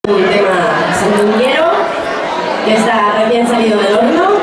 Un tema sandunguero que está recién salido del horno.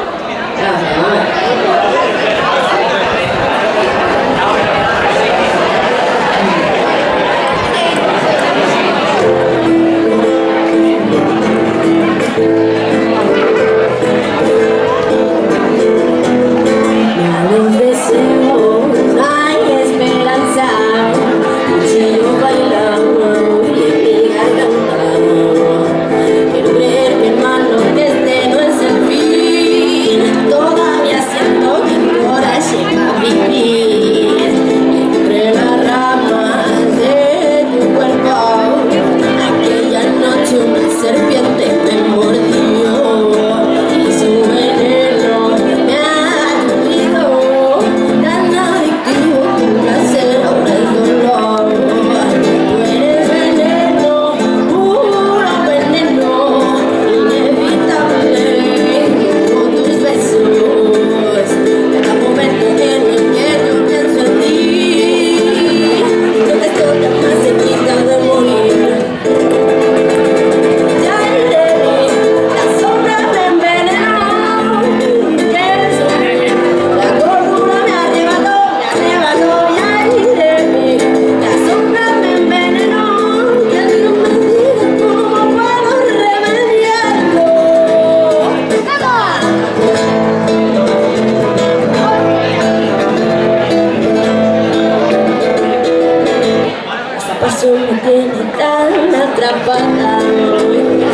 Me tiene tan atrapada,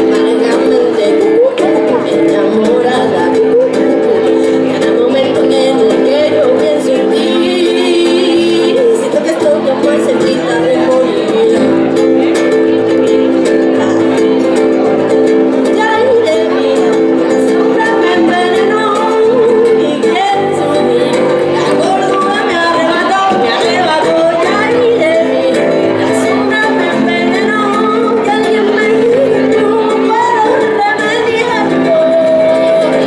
amargamente enamorada. Cada momento en el que yo pienso en ti, siento que estoy muy cerquita de morir. Ya iré bien, la sombra me envenenó y quiero subir. La gordura me arrebató, ya iré bien. La sombra me envenenó, que alguien me diga cómo puedo remediarlo.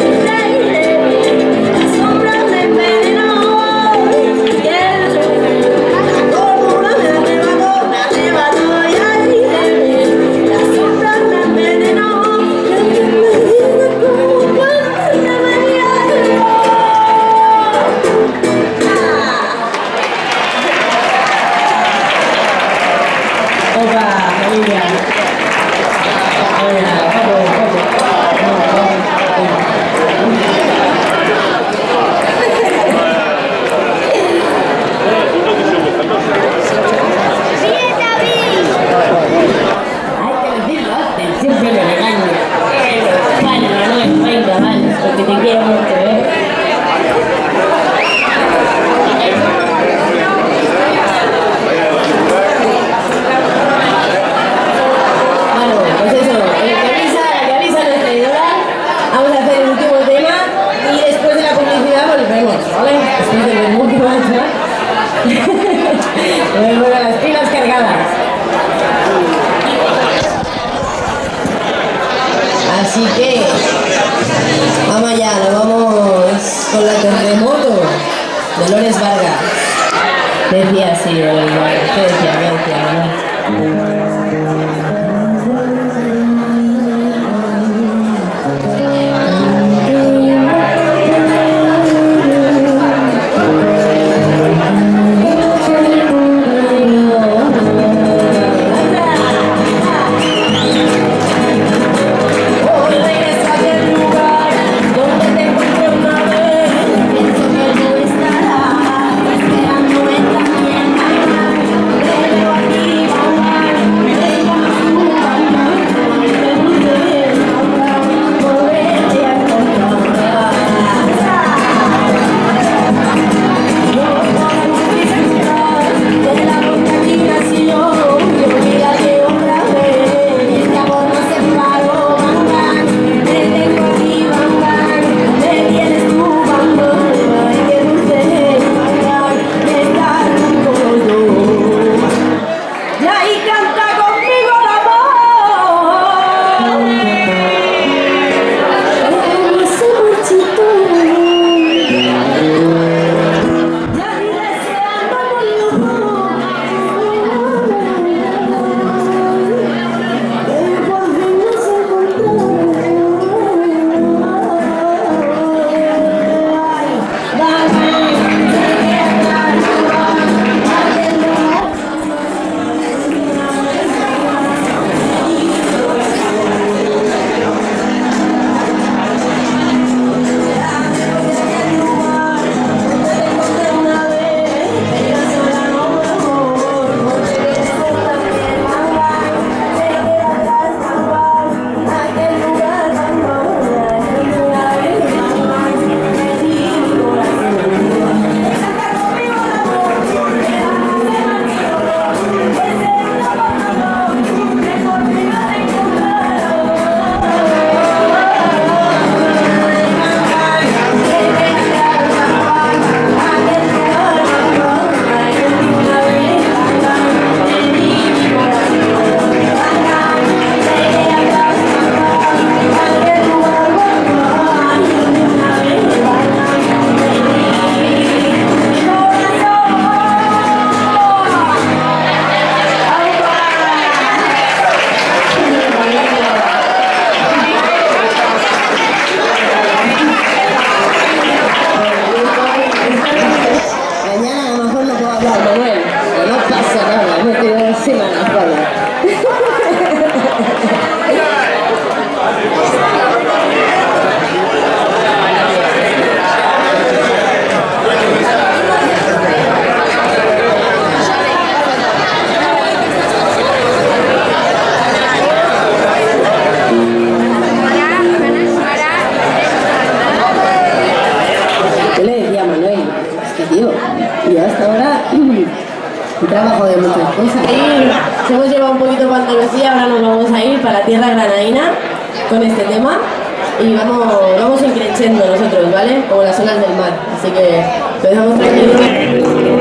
Ya iré bien, la sombra me envenenó y quiero subir. La gordura me arrebató, ya iré bien. La sombra me envenenó, que alguien me diga cómo puedo remediarlo. Opa, familia. Hay que decirlo antes, siempre me regaño. Bueno, Manuel, venga, vale, porque te quiero mucho, ¿eh? Bueno, pues eso, la que avisa no es traidora. Vamos a hacer el último tema y después de la publicidad volvemos, ¿vale? Después del último tema. Volvemos a las pilas cargadas. Así que vamos allá, nos vamos con la Terremoto. Dolores Vargas. Decía así, Dolores Vargas. ¿Qué decía? Hoy regreso a aquel lugar donde te encontré una vez. Pienso que no estarás esperándome también. Te veo aquí, mamá. Y hasta ahora he trabajado de muchas cosas. Ahí nos hemos llevado un poquito para Andalucía, ahora nos vamos a ir para la tierra granadina con este tema. Y vamos increciendo nosotros, ¿vale? Como las olas del mar. Así que lo dejamos tranquilo.